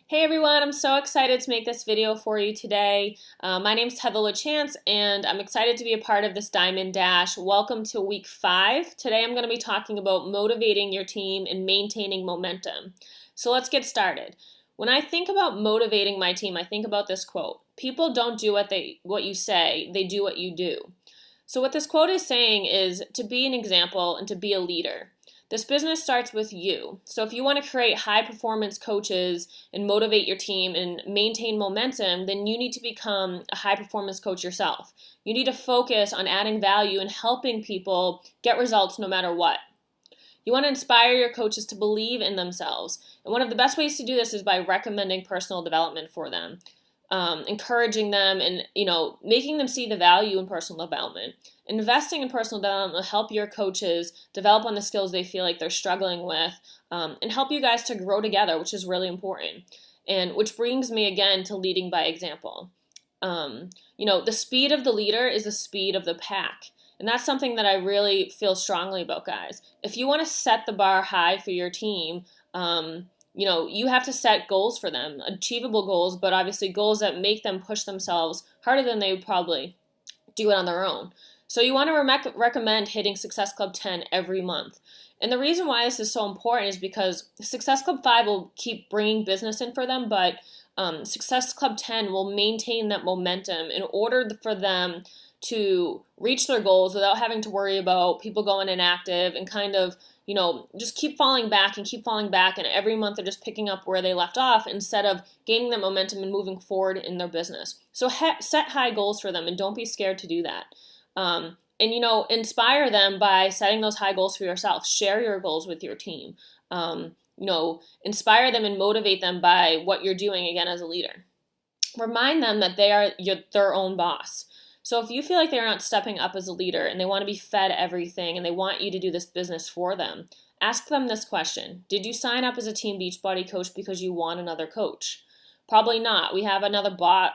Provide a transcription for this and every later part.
Hey everyone, I'm so excited to make this video for you today. My name is LaChance and I'm excited to be a part of this Diamond Dash. Welcome to week 5. Today I'm going to be talking about motivating your team and maintaining momentum. So let's get started. When I think about motivating my team, I think about this quote. People don't do what you say, they do what you do. So what this quote is saying is to be an example and to be a leader. This business starts with you. So if you want to create high performance coaches and motivate your team and maintain momentum, then you need to become a high performance coach yourself. You need to focus on adding value and helping people get results no matter what. You want to inspire your coaches to believe in themselves. And one of the best ways to do this is by recommending personal development for them. Encouraging them and making them see the value in personal development. Investing in personal development will help your coaches develop on the skills they feel like they're struggling with, and help you guys to grow together, which is really important. And which brings me again to leading by example. The speed of the leader is the speed of the pack. And that's something that I really feel strongly about, guys. If you want to set the bar high for your team, you have to set goals for them, achievable goals, but obviously goals that make them push themselves harder than they would probably do it on their own. So you want to recommend hitting Success Club 10 every month. And the reason why this is so important is because Success Club 5 will keep bringing business in for them, but Success Club 10 will maintain that momentum in order for them to reach their goals without having to worry about people going inactive and kind of just keep falling back, and every month they're just picking up where they left off instead of gaining that momentum and moving forward in their business. So set high goals for them and don't be scared to do that. Inspire them by setting those high goals for yourself. Share your goals with your team. Inspire them and motivate them by what you're doing again as a leader. Remind them that they are their own boss. So if you feel like they're not stepping up as a leader and they want to be fed everything and they want you to do this business for them, ask them this question. Did you sign up as a Team Beachbody coach because you want another coach? Probably not. We have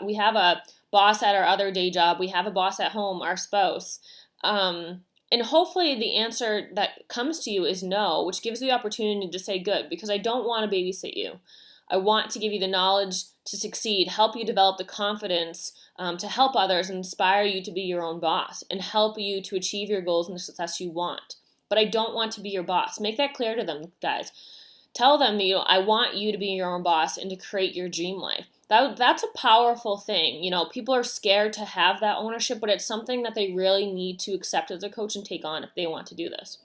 we have a boss at our other day job. We have a boss at home, our spouse. And hopefully the answer that comes to you is no, which gives you the opportunity to say good, because I don't want to babysit you. I want to give you the knowledge to succeed, help you develop the confidence to help others, and inspire you to be your own boss and help you to achieve your goals and the success you want. But I don't want to be your boss. Make that clear to them, guys. Tell them, I want you to be your own boss and to create your dream life. That's a powerful thing. People are scared to have that ownership, but it's something that they really need to accept as a coach and take on if they want to do this.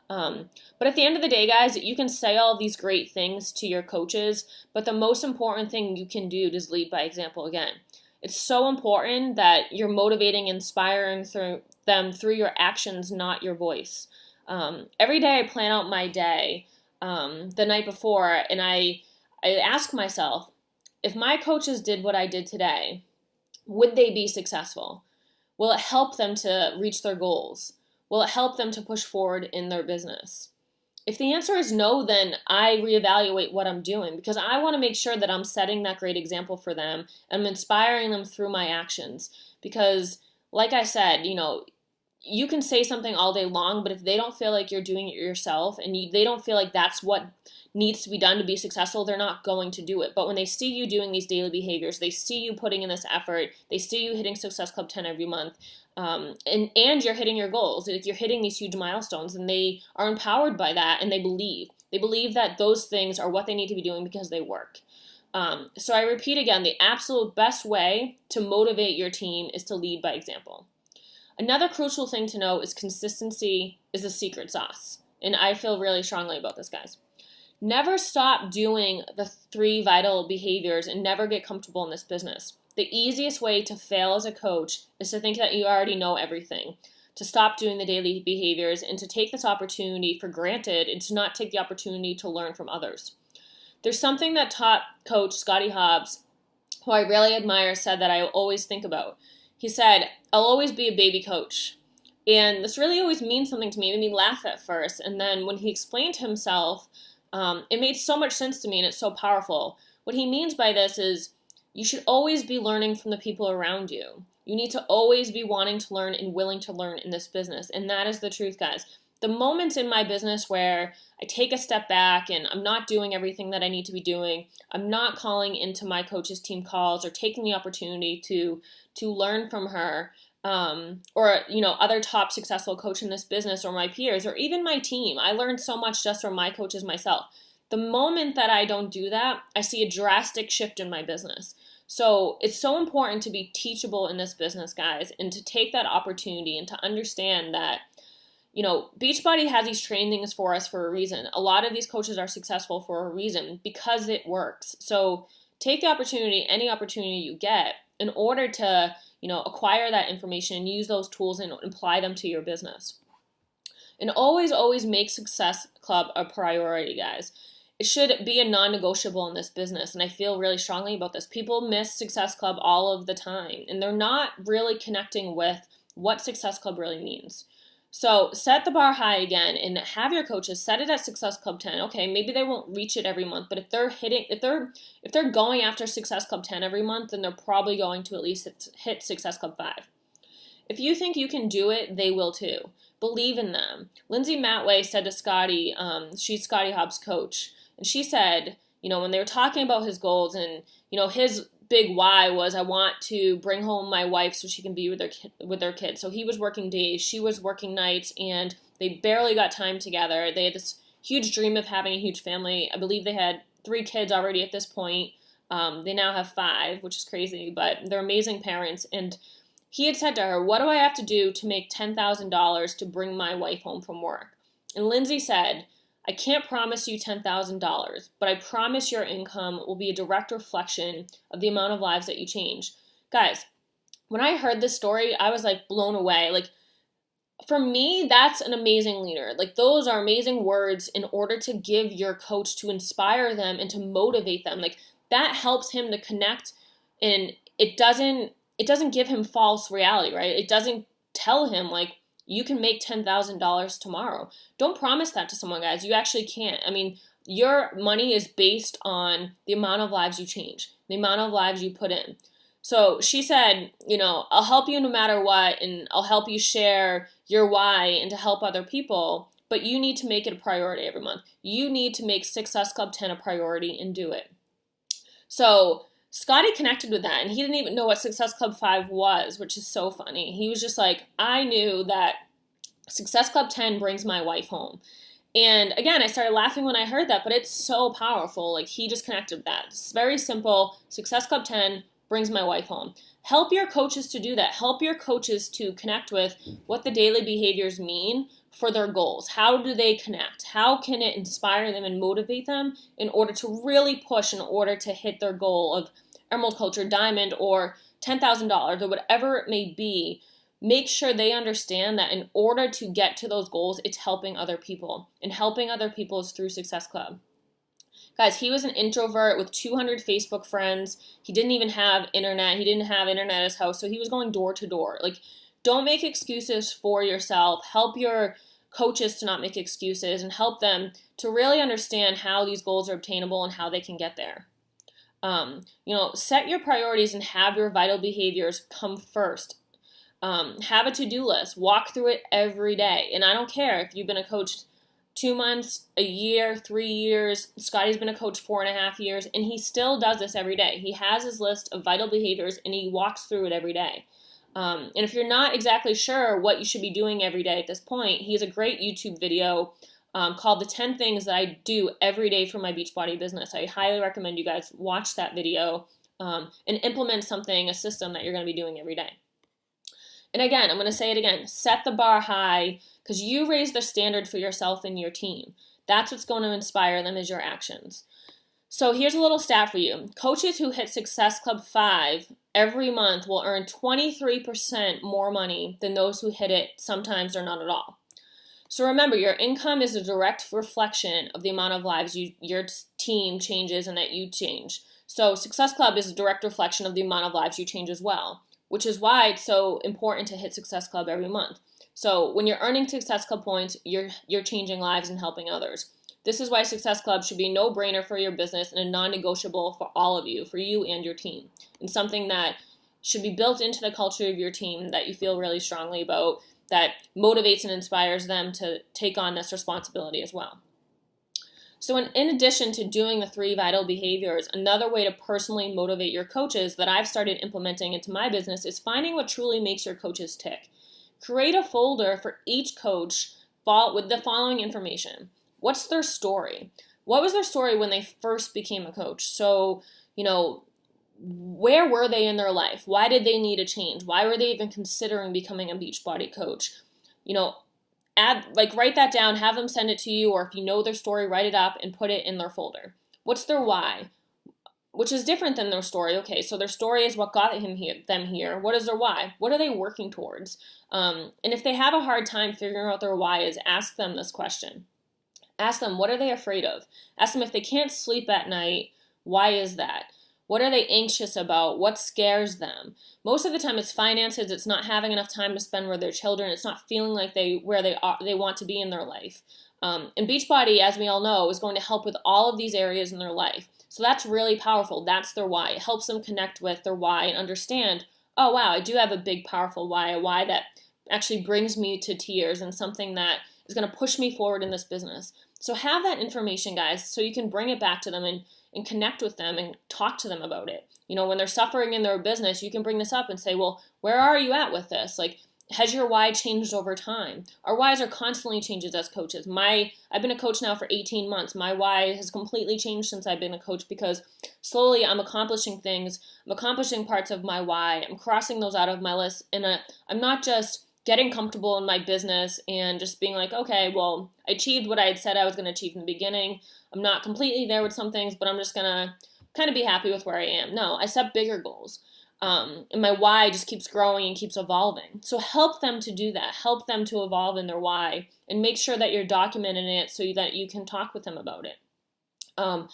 But at the end of the day, guys, you can say all these great things to your coaches, but the most important thing you can do is lead by example again. It's so important that you're motivating, inspiring them through your actions, not your voice. Every day I plan out my day the night before, and I ask myself, if my coaches did what I did today, would they be successful? Will it help them to reach their goals? Will it help them to push forward in their business? If the answer is no, then I reevaluate what I'm doing, because I want to make sure that I'm setting that great example for them and I'm inspiring them through my actions. Because like I said, you can say something all day long, but if they don't feel like you're doing it yourself and they don't feel like that's what needs to be done to be successful, they're not going to do it. But when they see you doing these daily behaviors, they see you putting in this effort, they see you hitting Success Club 10 every month, and you're hitting your goals, you're hitting these huge milestones, and they are empowered by that, and they believe that those things are what they need to be doing because they work. So I repeat again, the absolute best way to motivate your team is to lead by example. Another crucial thing to know is consistency is the secret sauce. And I feel really strongly about this, guys. Never stop doing the 3 vital behaviors and never get comfortable in this business. The easiest way to fail as a coach is to think that you already know everything, to stop doing the daily behaviors and to take this opportunity for granted and to not take the opportunity to learn from others. There's something that top coach Scotty Hobbs, who I really admire, said that I always think about. He said, I'll always be a baby coach. And this really always means something to me. It made me laugh at first. And then when he explained himself, it made so much sense to me, and it's so powerful. What he means by this is you should always be learning from the people around you. You need to always be wanting to learn and willing to learn in this business. And that is the truth, guys. the moments in my business where I take a step back and I'm not doing everything that I need to be doing, I'm not calling into my coach's team calls or taking the opportunity to learn from her, or other top successful coach in this business, or my peers, or even my team. I learned so much just from my coaches myself. The moment that I don't do that, I see a drastic shift in my business. So it's so important to be teachable in this business, guys, and to take that opportunity and to understand that, Beachbody has these trainings for us for a reason. A lot of these coaches are successful for a reason, because it works. So take the opportunity, any opportunity you get, in order to, acquire that information and use those tools and apply them to your business. And always, always make Success Club a priority, guys. It should be a non-negotiable in this business, and I feel really strongly about this. People miss Success Club all of the time, and they're not really connecting with what Success Club really means. So set the bar high again and have your coaches set it at Success Club 10. Okay, maybe they won't reach it every month, but if they're going after Success Club 10 every month, then they're probably going to at least hit Success Club 5. If you think you can do it, they will too. Believe in them. Lindsay Matway said to Scotty, she's Scotty Hobbs' coach, and she said, when they were talking about his goals and, his big why was, I want to bring home my wife so she can be with their kids. So he was working days, she was working nights, and they barely got time together. They had this huge dream of having a huge family. I believe they had 3 kids already at this point. They now have 5, which is crazy, but they're amazing parents. And he had said to her, what do I have to do to make $10,000 to bring my wife home from work? And Lindsay said, I can't promise you $10,000, but I promise your income will be a direct reflection of the amount of lives that you change. Guys, when I heard this story, I was blown away. For me, that's an amazing leader. Those are amazing words in order to give your coach, to inspire them and to motivate them. That helps him to connect, and it doesn't give him false reality, right? It doesn't tell him you can make $10,000 tomorrow. Don't promise that to someone, guys. You actually can't. Your money is based on the amount of lives you change, the amount of lives you put in. So she said, I'll help you no matter what, and I'll help you share your why and to help other people, but you need to make it a priority every month. You need to make Success Club 10 a priority and do it. So Scotty connected with that, and he didn't even know what Success Club 5 was, which is so funny. He was just I knew that Success Club 10 brings my wife home. And again, I started laughing when I heard that, but it's so powerful. He just connected with that. It's very simple. Success Club 10 brings my wife home. Help your coaches to do that. Help your coaches to connect with what the daily behaviors mean for their goals. How do they connect? How can it inspire them and motivate them in order to really push, in order to hit their goal of Emerald Culture, Diamond, or $10,000, or whatever it may be? Make sure they understand that in order to get to those goals, it's helping other people. And helping other people is through Success Club. Guys, he was an introvert with 200 Facebook friends. He didn't even have internet. He didn't have internet at his house, so he was going door to door. Don't make excuses for yourself. Help your coaches to not make excuses, and help them to really understand how these goals are obtainable and how they can get there. Set your priorities and have your vital behaviors come first. Have a to-do list. Walk through it every day. And I don't care if you've been a coach 2 months, a year, 3 years. Scotty's been a coach 4.5 years, and he still does this every day. He has his list of vital behaviors, and he walks through it every day. And if you're not exactly sure what you should be doing every day at this point, he has a great YouTube video called The 10 Things That I Do Every Day for My Beachbody Business. I highly recommend you guys watch that video and implement something, a system that you're going to be doing every day. And again, I'm going to say it again, set the bar high, because you raise the standard for yourself and your team. That's what's going to inspire them, is your actions. So here's a little stat for you. Coaches who hit Success Club 5 every month will earn 23% more money than those who hit it sometimes or not at all. So remember, your income is a direct reflection of the amount of lives your team changes and that you change. So Success Club is a direct reflection of the amount of lives you change as well, which is why it's so important to hit Success Club every month. So when you're earning Success Club points, you're changing lives and helping others. This is why Success Club should be a no-brainer for your business and a non-negotiable for all of you, for you and your team, and something that should be built into the culture of your team that you feel really strongly about. that motivates and inspires them to take on this responsibility as well. So in addition to doing the 3 vital behaviors, another way to personally motivate your coaches that I've started implementing into my business is finding what truly makes your coaches tick. Create a folder for each coach with the following information. What's their story? What was their story when they first became a coach? So, where were they in their life? Why did they need a change? Why were they even considering becoming a Beachbody coach? Write that down, have them send it to you, or if you know their story, write it up and put it in their folder. What's their why? Which is different than their story. Okay, so their story is what got them here. What is their why? What are they working towards? And if they have a hard time figuring out their why is, ask them this question. Ask them, what are they afraid of? Ask them if they can't sleep at night, why is that? What are they anxious about? What scares them? Most of the time it's finances, it's not having enough time to spend with their children, it's not feeling like they want to be in their life. And Beachbody, as we all know, is going to help with all of these areas in their life. So that's really powerful. That's their why. It helps them connect with their why and understand, oh wow, I do have a big, powerful why, a why that actually brings me to tears and something that is going to push me forward in this business. So have that information, guys, so you can bring it back to them and connect with them and talk to them about it. When they're suffering in their business, you can bring this up and say, well, where are you at with this? Like, has your why changed over time? Our whys are constantly changes as coaches. I've been a coach now for 18 months. My why has completely changed since I've been a coach because slowly I'm accomplishing things. I'm accomplishing parts of my why. I'm crossing those out of my list. And I'm not just getting comfortable in my business and just being like, okay, well, I achieved what I had said I was going to achieve in the beginning. I'm not completely there with some things, but I'm just going to kind of be happy with where I am. No, I set bigger goals. And my why just keeps growing and keeps evolving. So help them to do that. Help them to evolve in their why and make sure that you're documenting it so that you can talk with them about it. And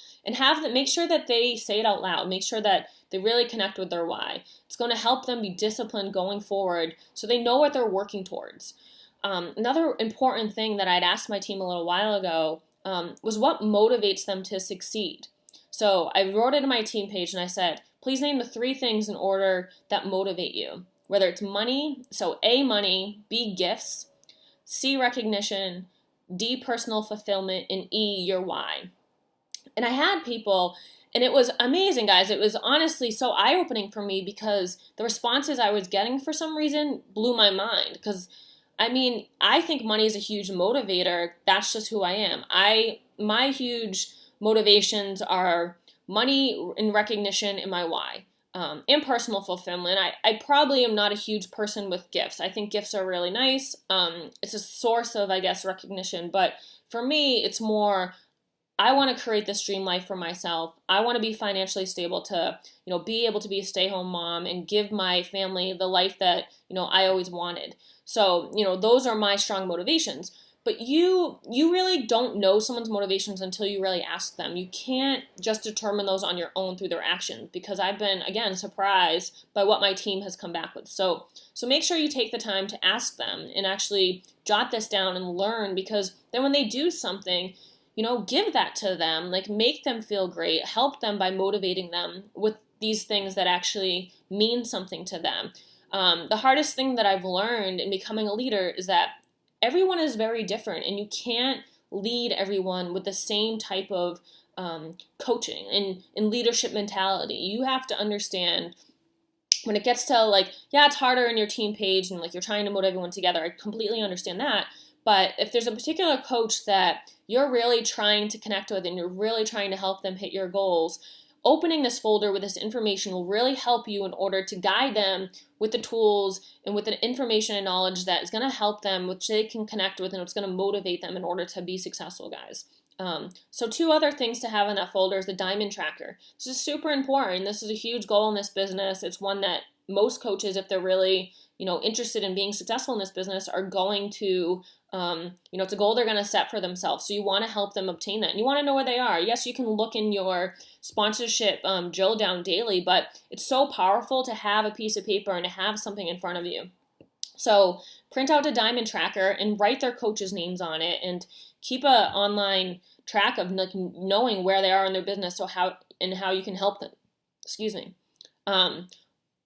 make sure that they say it out loud. Make sure that they really connect with their why. It's going to help them be disciplined going forward so they know what they're working towards. Another important thing that I'd asked my team a little while ago was what motivates them to succeed. So I wrote it in my team page and I said, please name the 3 things in order that motivate you. Whether it's money, so A, money, B, gifts, C, recognition, D, personal fulfillment, and E, your why. And I had people, and it was amazing, guys. It was honestly so eye-opening for me because the responses I was getting for some reason blew my mind. Because, I think money is a huge motivator. That's just who I am. My huge motivations are money and recognition and my why. And personal fulfillment. I probably am not a huge person with gifts. I think gifts are really nice. It's a source of, recognition. But for me, it's more, I want to create this dream life for myself. I want to be financially stable to, be able to be a stay-home mom and give my family the life that, I always wanted. So, those are my strong motivations. But you really don't know someone's motivations until you really ask them. You can't just determine those on your own through their actions because I've been, again, surprised by what my team has come back with. So make sure you take the time to ask them and actually jot this down and learn because then when they do something, give that to them, make them feel great, help them by motivating them with these things that actually mean something to them. The hardest thing that I've learned in becoming a leader is that everyone is very different and you can't lead everyone with the same type of coaching and leadership mentality. You have to understand when it gets to it's harder in your team page and you're trying to motivate everyone together. I completely understand that. But if there's a particular coach that you're really trying to connect with and you're really trying to help them hit your goals, opening this folder with this information will really help you in order to guide them with the tools and with the information and knowledge that is going to help them, which they can connect with and it's going to motivate them in order to be successful, guys. So 2 other things to have in that folder is the diamond tracker. This is super important. This is a huge goal in this business. It's one that most coaches, if they're really, interested in being successful in this business, are going to, it's a goal they're going to set for themselves. So you want to help them obtain that. And you want to know where they are. Yes, you can look in your sponsorship drill down daily, but it's so powerful to have a piece of paper and to have something in front of you. So print out a diamond tracker and write their coaches' names on it and keep a online track of knowing where they are in their business, so how you can help them. Excuse me.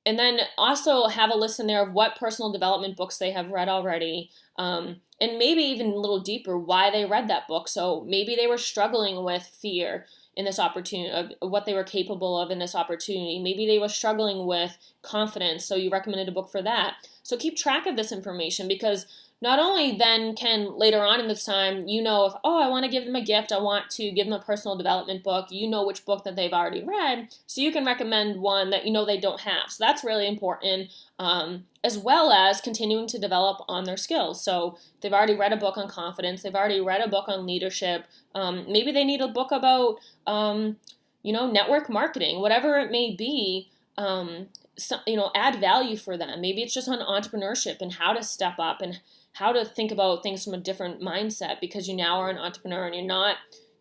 And then also have a list in there of what personal development books they have read already, and maybe even a little deeper why they read that book. So maybe they were struggling with fear in this opportunity, of what they were capable of in this opportunity. Maybe they were struggling with confidence, so you recommended a book for that. So keep track of this information, because not only then can later on in this time, if, I want to give them a gift, I want to give them a personal development book, which book that they've already read, so you can recommend one that they don't have. So that's really important, as well as continuing to develop on their skills. So they've already read a book on confidence, they've already read a book on leadership, maybe they need a book about, network marketing, whatever it may be. Add value for them. Maybe it's just on entrepreneurship and how to step up and how to think about things from a different mindset, because you now are an entrepreneur and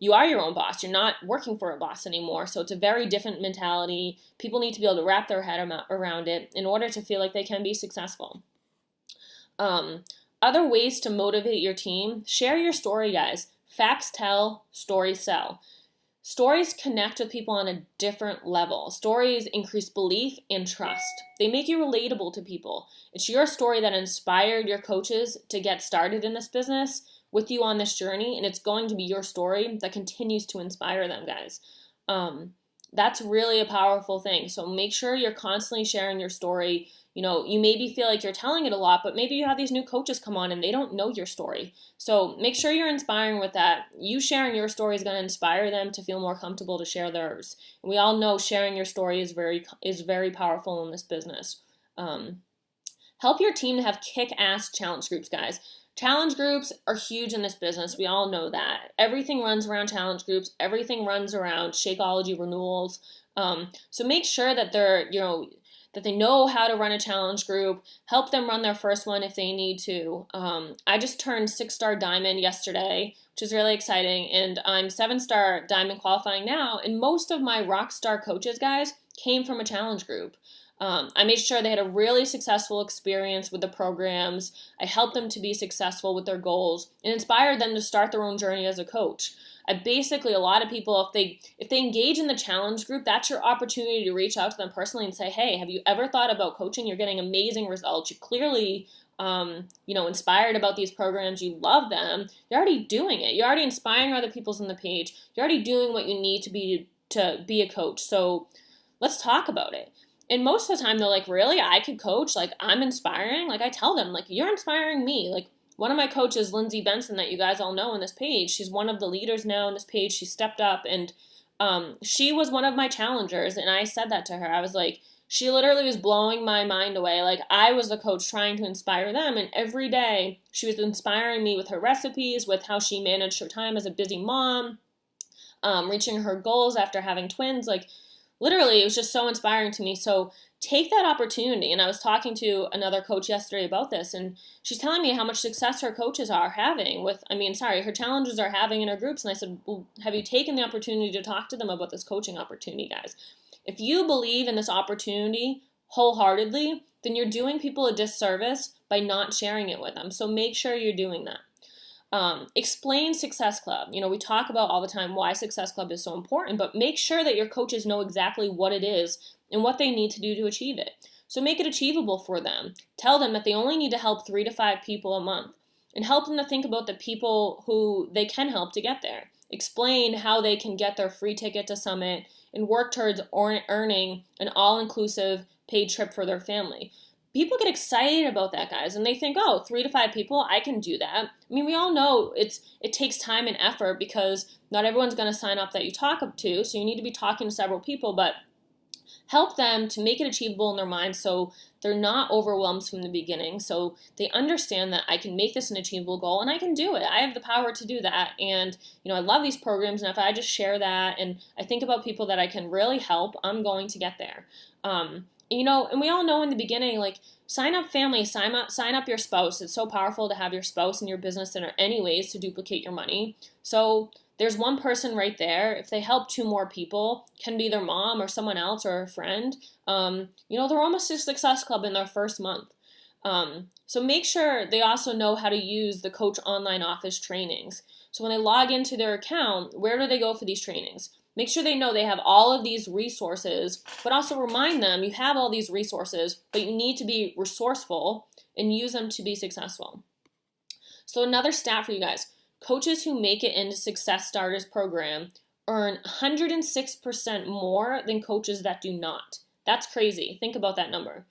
you are your own boss. You're not working for a boss anymore. So it's a very different mentality. People need to be able to wrap their head around it in order to feel like they can be successful. Other ways to motivate your team: share your story, guys. Facts tell, stories sell. Stories connect with people on a different level. Stories increase belief and trust. They make you relatable to people. It's your story that inspired your coaches to get started in this business with you on this journey, and it's going to be your story that continues to inspire them, guys. That's really a powerful thing. So make sure you're constantly sharing your story. You maybe feel like you're telling it a lot, but maybe you have these new coaches come on and they don't know your story. So make sure you're inspiring with that. You sharing your story is going to inspire them to feel more comfortable to share theirs. And we all know sharing your story is very powerful in this business. Help your team to have kick-ass challenge groups, guys. Challenge groups are huge in this business. We all know that. Everything runs around challenge groups. Everything runs around Shakeology renewals. So make sure that that they know how to run a challenge group. Help them run their first one if they need to. I just turned 6-star diamond yesterday, which is really exciting, and I'm 7-star diamond qualifying now. And most of my rock star coaches, guys, came from a challenge group. I made sure they had a really successful experience with the programs. I helped them to be successful with their goals and inspired them to start their own journey as a coach. A lot of people, if they engage in the challenge group, that's your opportunity to reach out to them personally and say, hey, have you ever thought about coaching? You're getting amazing results. You're clearly, inspired about these programs. You love them. You're already doing it. You're already inspiring other people on the page. You're already doing what you need to be a coach. So let's talk about it. And most of the time they're like, really? I could coach? Like, I'm inspiring? Like, I tell them, like, you're inspiring me. Like, one of my coaches, Lindsay Benson, that you guys all know on this page, she's one of the leaders now on this page. She stepped up, and she was one of my challengers. And I said that to her. I was like, she literally was blowing my mind away. Like, I was the coach trying to inspire them. And every day she was inspiring me with her recipes, with how she managed her time as a busy mom, reaching her goals after having twins. Like, literally, it was just so inspiring to me. So take that opportunity. And I was talking to another coach yesterday about this, and she's telling me how much success her coaches are having her challengers are having in her groups. And I said, well, have you taken the opportunity to talk to them about this coaching opportunity, guys? If you believe in this opportunity wholeheartedly, then you're doing people a disservice by not sharing it with them. So make sure you're doing that. Explain Success Club. We talk about all the time why Success Club is so important, but make sure that your coaches know exactly what it is and what they need to do to achieve it. So make it achievable for them. Tell them that they only need to help 3 to 5 people a month, and help them to think about the people who they can help to get there. Explain how they can get their free ticket to Summit and work towards earning an all-inclusive paid trip for their family. People get excited about that, guys, and they think, 3 to 5 people, I can do that. I mean, we all know it takes time and effort, because not everyone's going to sign up that you talk up to, so you need to be talking to several people, but help them to make it achievable in their mind so they're not overwhelmed from the beginning, so they understand that I can make this an achievable goal and I can do it. I have the power to do that, and I love these programs, and if I just share that and I think about people that I can really help, I'm going to get there. And we all know in the beginning, like, sign up family, sign up your spouse. It's so powerful to have your spouse in your business in any ways to duplicate your money. So there's one person right there. If they help 2 more people, can be their mom or someone else or a friend, they're almost a Success Club in their first month. So make sure they also know how to use the Coach Online Office trainings. So when they log into their account, where do they go for these trainings? Make sure they know they have all of these resources, but also remind them you have all these resources, but you need to be resourceful and use them to be successful. So another stat for you guys, coaches who make it into Success Starters program earn 106% more than coaches that do not. That's crazy. Think about that number.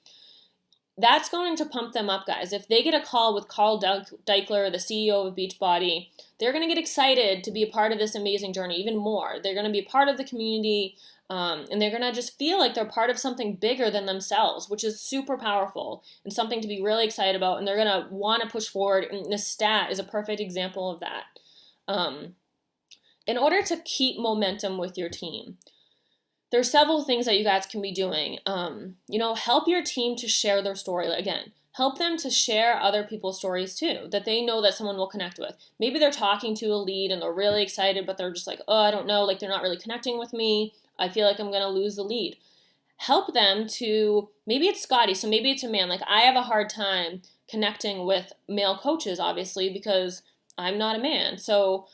That's going to pump them up, guys. If they get a call with Carl Deichler, the CEO of Beachbody, they're going to get excited to be a part of this amazing journey even more. They're going to be a part of the community, and they're going to just feel like they're part of something bigger than themselves, which is super powerful and something to be really excited about, and they're going to want to push forward, and this stat is a perfect example of that. In order to keep momentum with your team, there's several things that you guys can be doing. Help your team to share their story. Again, help them to share other people's stories too, that they know that someone will connect with. Maybe they're talking to a lead and they're really excited, but they're just like, oh, I don't know, like they're not really connecting with me. I feel like I'm going to lose the lead. Help them to, maybe it's Scotty, so maybe it's a man. Like I have a hard time connecting with male coaches, obviously, because I'm not a man. So,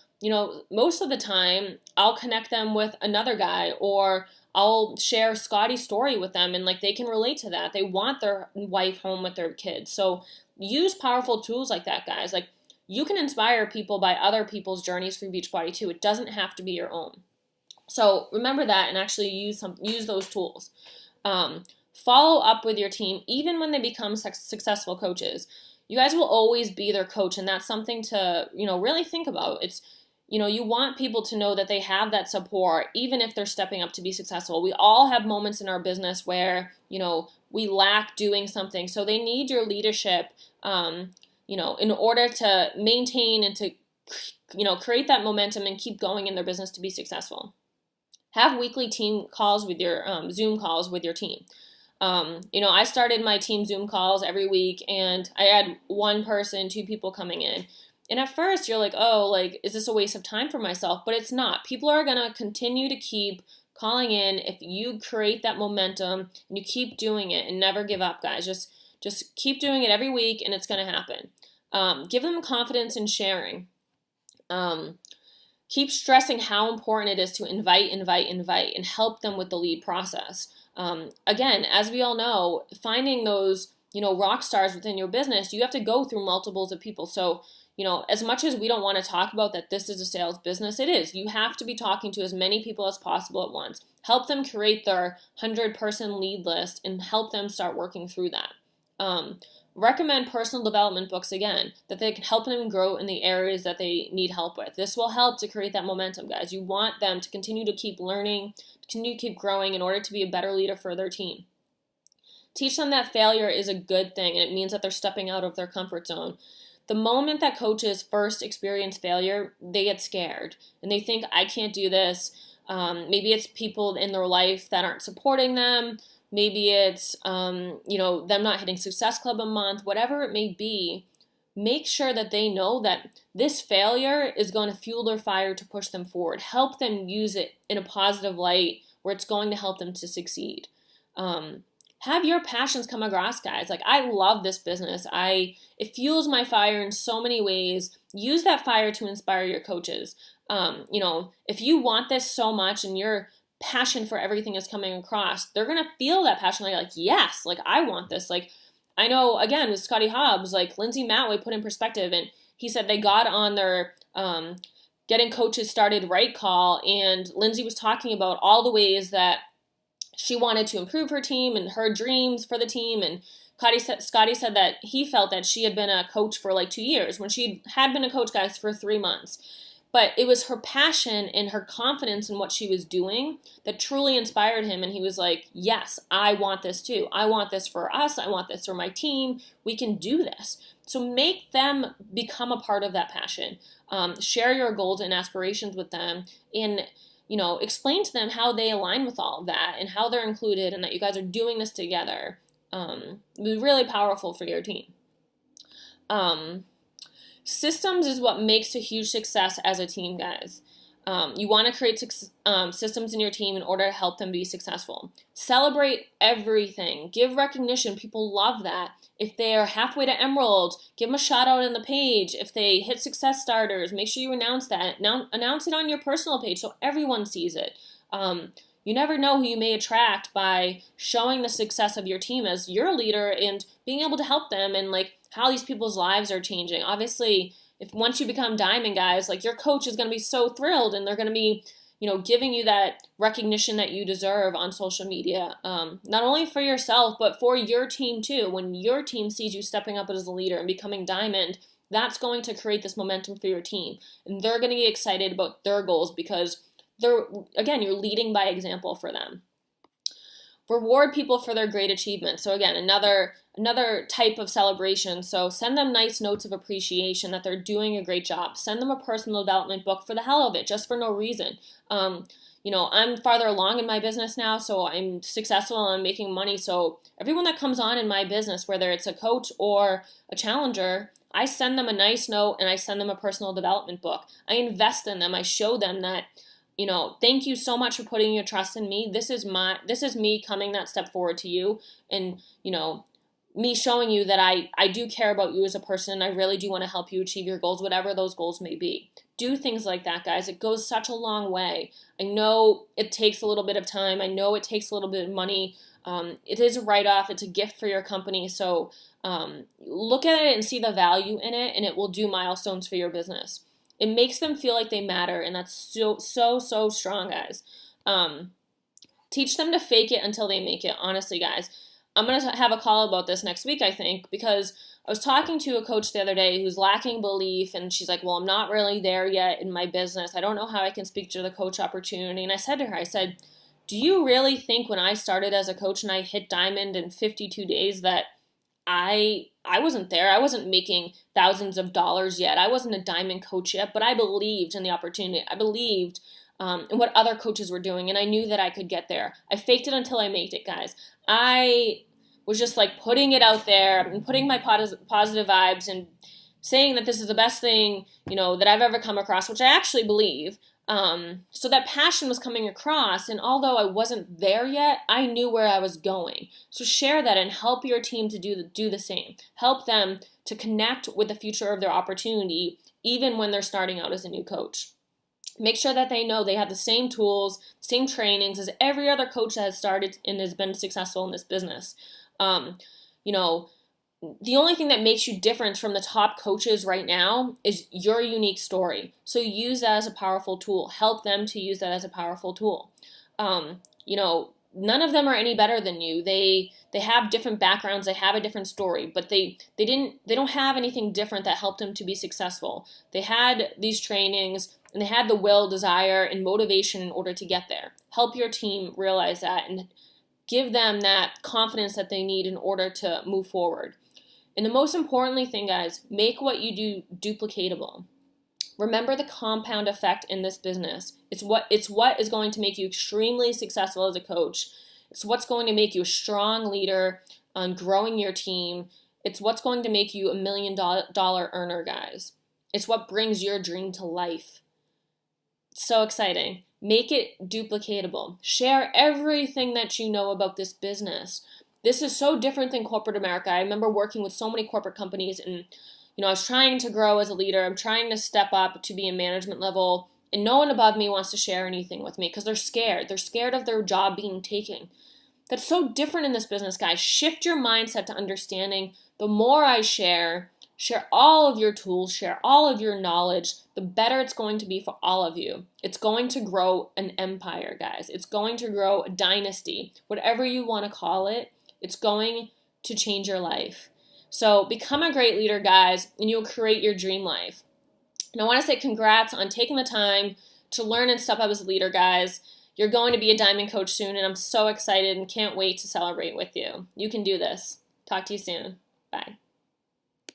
most of the time I'll connect them with another guy, or I'll share Scotty's story with them, and like they can relate to that. They want their wife home with their kids. So use powerful tools like that, guys. Like you can inspire people by other people's journeys through Beachbody too. It doesn't have to be your own. So remember that and actually use those tools. Follow up with your team even when they become successful coaches. You guys will always be their coach, and that's something to really think about. It's you want people to know that they have that support, even if they're stepping up to be successful. We all have moments in our business where, we lack doing something. So they need your leadership, in order to maintain and to, create that momentum and keep going in their business to be successful. Have weekly team calls with your, Zoom calls with your team. I started my team Zoom calls every week, and I had 1 person, 2 people coming in. And at first you're like, oh, like, is this a waste of time for myself? But it's not. People are going to continue to keep calling in if you create that momentum and you keep doing it and never give up, guys. Just keep doing it every week and it's going to happen. Give them confidence in sharing. Keep stressing how important it is to invite, and help them with the lead process. Again, as we all know, finding those, rock stars within your business, you have to go through multiples of people. So, as much as we don't want to talk about that this is a sales business, it is. You have to be talking to as many people as possible at once. Help them create their 100-person lead list and help them start working through that. Recommend personal development books, again, that they can help them grow in the areas that they need help with. This will help to create that momentum, guys. You want them to continue to keep learning, continue to keep growing in order to be a better leader for their team. Teach them that failure is a good thing, and it means that they're stepping out of their comfort zone. The moment that coaches first experience failure, they get scared and they think, I can't do this. Maybe it's people in their life that aren't supporting them. Maybe it's, them not hitting Success Club a month, whatever it may be. Make sure that they know that this failure is going to fuel their fire to push them forward. Help them use it in a positive light where it's going to help them to succeed. Have your passions come across, guys. Like, I love this business. It fuels my fire in so many ways. Use that fire to inspire your coaches. If you want this so much and your passion for everything is coming across, they're going to feel that passion. Like, yes, like I want this. Like, I know, again, with Scotty Hobbs, like Lindsay Matway put in perspective, and he said they got on their Getting Coaches Started Right call, and Lindsay was talking about all the ways that she wanted to improve her team and her dreams for the team. And Scotty said that he felt that she had been a coach for like 2 years when she had been a coach, guys, for 3 months. But it was her passion and her confidence in what she was doing that truly inspired him. And he was like, yes, I want this too. I want this for us. I want this for my team. We can do this. So make them become a part of that passion. Share your goals and aspirations with them, and explain to them how they align with all of that and how they're included and that you guys are doing this together. It was really powerful for your team. Systems is what makes a huge success as a team, guys. You want to create systems in your team in order to help them be successful. Celebrate everything. Give recognition. People love that. If they are halfway to Emerald, give them a shout out on the page. If they hit Success Starters, make sure you announce that. Now, announce it on your personal page so everyone sees it. You never know who you may attract by showing the success of your team as your leader and being able to help them and like how these people's lives are changing. Obviously, if once you become diamond guys, like your coach is going to be so thrilled and they're going to be, giving you that recognition that you deserve on social media, not only for yourself, but for your team too. When your team sees you stepping up as a leader and becoming diamond, that's going to create this momentum for your team. And they're going to get excited about their goals because you're leading by example for them. Reward people for their great achievements. So again, another type of celebration. So send them nice notes of appreciation that they're doing a great job. Send them a personal development book for the hell of it, just for no reason. I'm farther along in my business now, so I'm successful and I'm making money. So everyone that comes on in my business, whether it's a coach or a challenger, I send them a nice note and I send them a personal development book. I invest in them. I show them that, thank you so much for putting your trust in me. This is me coming that step forward to you and, me showing you that I do care about you as a person. I really do want to help you achieve your goals, whatever those goals may be. Do things like that, guys. It goes such a long way. I know it takes a little bit of time. I know it takes a little bit of money. It is a write-off. It's a gift for your company. So look at it and see the value in it, and it will do milestones for your business. It makes them feel like they matter, and that's so strong, guys. Teach them to fake it until they make it. Honestly, guys, I'm going to have a call about this next week, I think, because I was talking to a coach the other day who's lacking belief, and she's like, well, I'm not really there yet in my business. I don't know how I can speak to the coach opportunity. And I said to her, do you really think when I started as a coach and I hit diamond in 52 days that I wasn't there? I wasn't making thousands of dollars yet. I wasn't a diamond coach yet, but I believed in the opportunity. I believed in what other coaches were doing, and I knew that I could get there. I faked it until I made it, guys. I was just like putting it out there and putting my positive vibes and saying that this is the best thing, that I've ever come across, which I actually believe. So that passion was coming across, and although I wasn't there yet, I knew where I was going. So share that and help your team to do the same. Help them to connect with the future of their opportunity, even when they're starting out as a new coach. Make sure that they know they have the same tools, same trainings as every other coach that has started and has been successful in this business. The only thing that makes you different from the top coaches right now is your unique story. So use that as a powerful tool. Help them to use that as a powerful tool. None of them are any better than you. They have different backgrounds. They have a different story, but they don't have anything different that helped them to be successful. They had these trainings and they had the will, desire, and motivation in order to get there. Help your team realize that and give them that confidence that they need in order to move forward. And the most importantly thing, guys, make what you do duplicatable. Remember the compound effect in this business. It's what is going to make you extremely successful as a coach. It's what's going to make you a strong leader on growing your team. It's what's going to make you $1 million earner, guys. It's what brings your dream to life. It's so exciting. Make it duplicatable. Share everything that you know about this business. This is so different than corporate America. I remember working with so many corporate companies and I was trying to grow as a leader. I'm trying to step up to be a management level, and no one above me wants to share anything with me because they're scared. They're scared of their job being taken. That's so different in this business, guys. Shift your mindset to understanding the more I share all of your tools, share all of your knowledge, the better it's going to be for all of you. It's going to grow an empire, guys. It's going to grow a dynasty, whatever you want to call it. It's going to change your life. So become a great leader, guys, and you'll create your dream life. And I want to say congrats on taking the time to learn and step up as a leader, guys. You're going to be a diamond coach soon, and I'm so excited and can't wait to celebrate with you. You can do this. Talk to you soon. Bye.